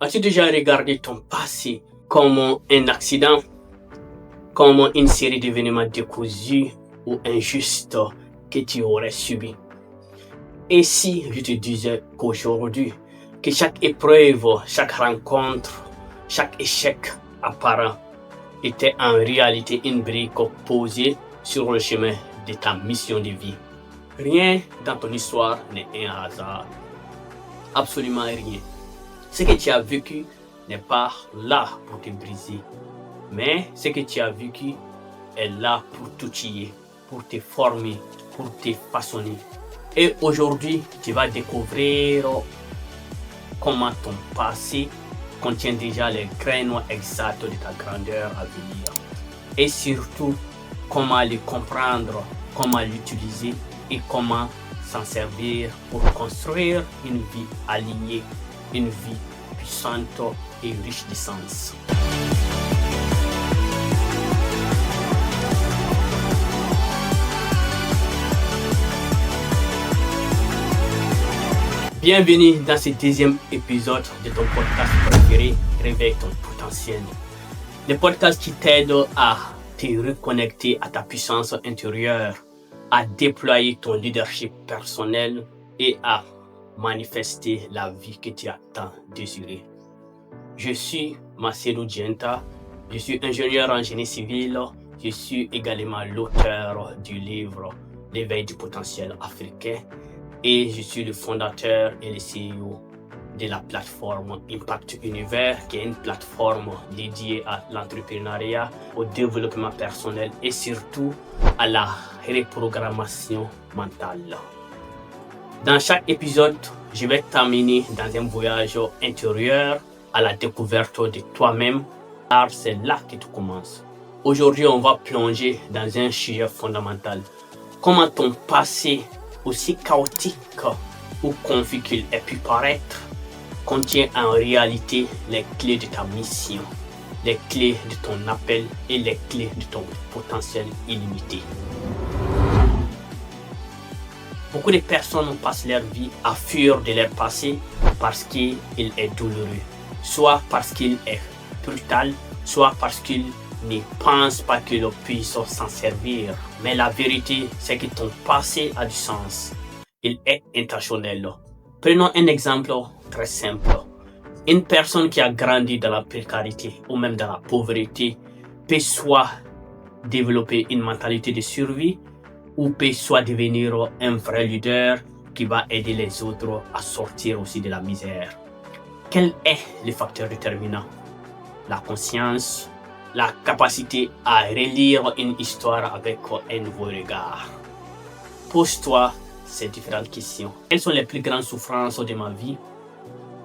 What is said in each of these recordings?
As-tu déjà regardé ton passé comme un accident, comme une série d'événements décousus ou injustes que tu aurais subi? Et si je te disais qu'aujourd'hui, que chaque épreuve, chaque rencontre, chaque échec apparent était en réalité une brique posée sur le chemin de ta mission de vie? Rien dans ton histoire n'est un hasard. Absolument rien. Ce que tu as vécu n'est pas là pour te briser, mais ce que tu as vécu est là pour t'outiller, pour te former, pour te façonner. Et aujourd'hui, tu vas découvrir comment ton passé contient déjà les graines exactes de ta grandeur à venir. Et surtout, comment le comprendre, comment l'utiliser et comment s'en servir pour construire une vie alignée, une vie puissante et riche de sens. Bienvenue dans ce deuxième épisode de ton podcast préféré, Réveille ton potentiel. Le podcast qui t'aide à te reconnecter à ta puissance intérieure, à déployer ton leadership personnel et à manifester la vie que tu as tant désirée. Je suis Macedo Dienta, je suis ingénieur en génie civil, je suis également l'auteur du livre L'éveil du potentiel africain et je suis le fondateur et le CEO de la plateforme Impact Univers, qui est une plateforme dédiée à l'entrepreneuriat, au développement personnel et surtout à la reprogrammation mentale. Dans chaque épisode, je vais t'amener dans un voyage intérieur à la découverte de toi-même, car c'est là que tu commences. Aujourd'hui, on va plonger dans un sujet fondamental. Comment ton passé, aussi chaotique ou confus qu'il ait pu paraître, contient en réalité les clés de ta mission, les clés de ton appel et les clés de ton potentiel illimité. Beaucoup de personnes passent leur vie à fuir de leur passé parce qu'il est douloureux, soit parce qu'il est brutal, soit parce qu'ils ne pensent pas qu'ils puissent s'en servir. Mais la vérité, c'est que ton passé a du sens. Il est intentionnel. Prenons un exemple très simple. Une personne qui a grandi dans la précarité ou même dans la pauvreté peut soit développer une mentalité de survie ou peut soit devenir un vrai leader qui va aider les autres à sortir aussi de la misère. Quel est le facteur déterminant? La conscience, la capacité à relire une histoire avec un nouveau regard. Pose-toi ces différentes questions. Quelles sont les plus grandes souffrances de ma vie?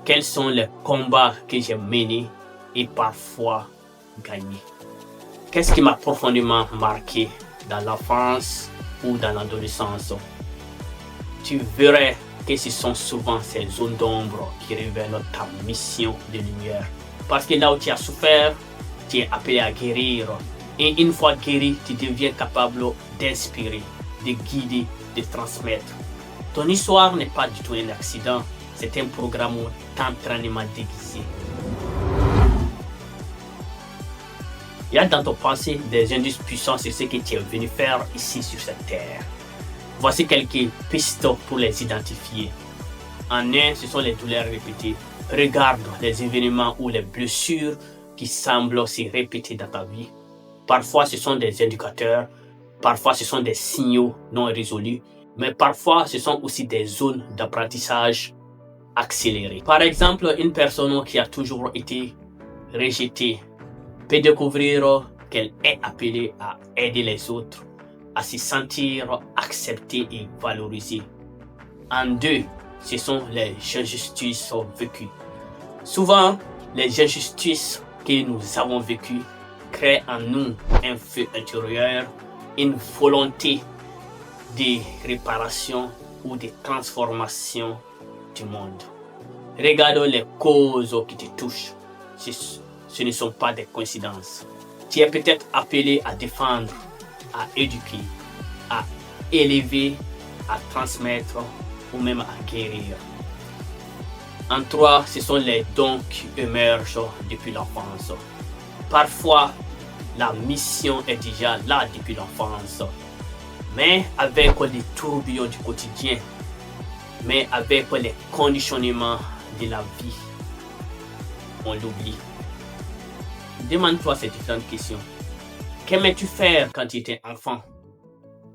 Quels sont les combats que j'ai menés et parfois gagnés? Qu'est-ce qui m'a profondément marqué dans l'enfance ou dans l'adolescence? Tu verrais que ce sont souvent ces zones d'ombre qui révèlent ta mission de lumière. Parce que là où tu as souffert, tu es appelé à guérir. Et une fois guéri, tu deviens capable d'inspirer, de guider, de transmettre. Ton histoire n'est pas du tout un accident, c'est un programme d'entraînement déguisé. Il y a dans ton passé des indices puissants sur ce que tu es venu faire ici sur cette terre. Voici quelques pistes pour les identifier. En un, ce sont les douleurs répétées. Regarde les événements ou les blessures qui semblent se répéter dans ta vie. Parfois, ce sont des indicateurs, parfois, ce sont des signaux non résolus, mais parfois, ce sont aussi des zones d'apprentissage accélérées. Par exemple, une personne qui a toujours été rejetée peut découvrir qu'elle est appelée à aider les autres, à se sentir acceptée et valorisée. En deux, ce sont les injustices vécues. Souvent, les injustices que nous avons vécues créent en nous un feu intérieur, une volonté de réparation ou de transformation du monde. Regarde les causes qui te touchent. Ce ne sont pas des coïncidences. Tu es peut-être appelé à défendre, à éduquer, à élever, à transmettre ou même à guérir. En 3, ce sont les dons qui émergent depuis l'enfance. Parfois, la mission est déjà là depuis l'enfance. Mais avec les tourbillons du quotidien, mais avec les conditionnements de la vie, on l'oublie. Demande-toi ces différentes questions. Qu'aimais-tu faire quand tu étais enfant?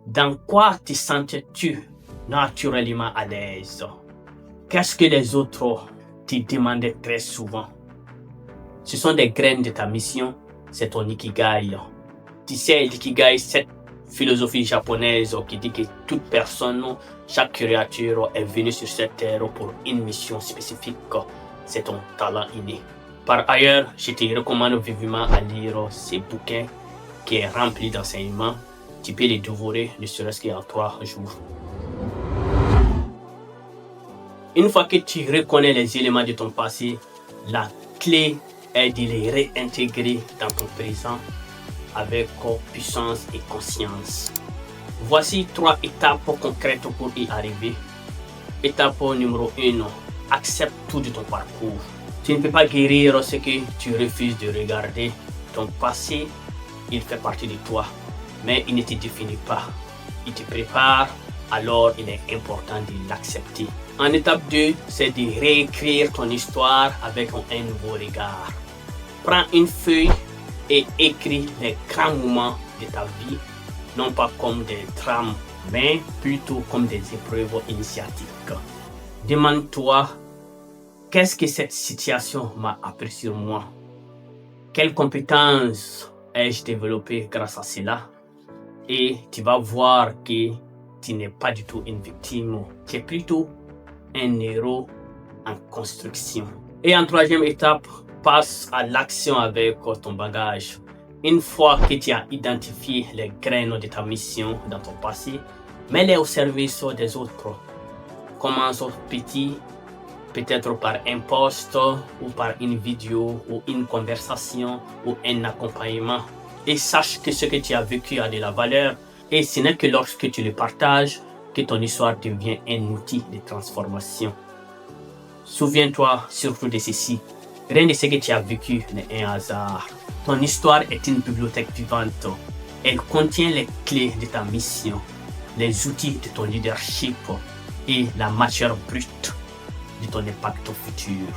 Dans quoi te sentais-tu naturellement à l'aise? Qu'est-ce que les autres te demandaient très souvent? Ce sont des graines de ta mission, c'est ton ikigai. Tu sais, l'ikigai, cette philosophie japonaise qui dit que toute personne, chaque créature est venue sur cette terre pour une mission spécifique. C'est ton talent inné. Par ailleurs, je te recommande vivement à lire ces bouquins qui est rempli d'enseignements. Tu peux les dévorer ne serait-ce qu'en 3 jours. Une fois que tu reconnais les éléments de ton passé, la clé est de les réintégrer dans ton présent avec puissance et conscience. Voici 3 étapes concrètes pour y arriver. Étape numéro 1, accepte tout de ton parcours. Tu ne peux pas guérir ce que tu refuses de regarder. Ton passé, il fait partie de toi, mais il ne te définit pas. Il te prépare, alors il est important de l'accepter. En étape 2, c'est de réécrire ton histoire avec un nouveau regard. Prends une feuille et écris les grands moments de ta vie, non pas comme des drames, mais plutôt comme des épreuves initiatiques. Demande-toi, qu'est-ce que cette situation m'a appris sur moi? Quelles compétences ai-je développées grâce à cela? Et tu vas voir que tu n'es pas du tout une victime, tu es plutôt un héros en construction. Et en 3e étape, passe à l'action avec ton bagage. Une fois que tu as identifié les graines de ta mission dans ton passé, mets-les au service des autres. Commence petit, peut-être par un post ou par une vidéo ou une conversation ou un accompagnement. Et sache que ce que tu as vécu a de la valeur et ce n'est que lorsque tu le partages que ton histoire devient un outil de transformation. Souviens-toi surtout de ceci. Rien de ce que tu as vécu n'est un hasard. Ton histoire est une bibliothèque vivante. Elle contient les clés de ta mission, les outils de ton leadership et la matière brute de ton impact futur.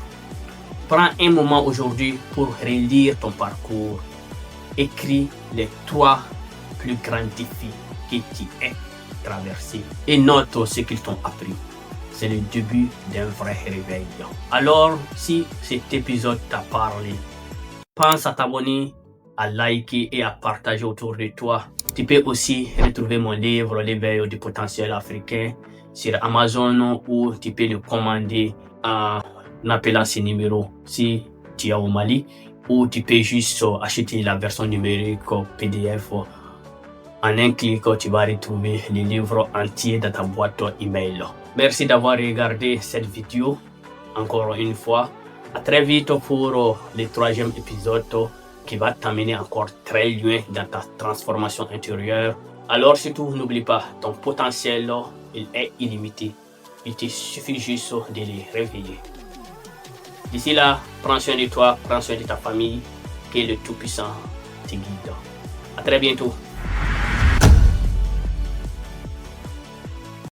Prends un moment aujourd'hui pour relire ton parcours. Écris les 3 plus grands défis que tu as traversés et note ce qu'ils t'ont appris. C'est le début d'un vrai réveil. Alors, si cet épisode t'a parlé, pense à t'abonner, à liker et à partager autour de toi. Tu peux aussi retrouver mon livre L'éveil du potentiel africain sur Amazon ou tu peux le commander en appelant ce numéro si tu es au Mali, ou tu peux juste acheter la version numérique PDF. En un clic, tu vas retrouver le livre entier dans ta boîte email. Merci d'avoir regardé cette vidéo. Encore une fois, à très vite pour le 3e épisode qui va t'amener encore très loin dans ta transformation intérieure. Alors surtout, n'oublie pas, ton potentiel, il est illimité. Il te suffit juste de le réveiller. D'ici là, prends soin de toi, prends soin de ta famille, que le Tout-Puissant te guide. À très bientôt.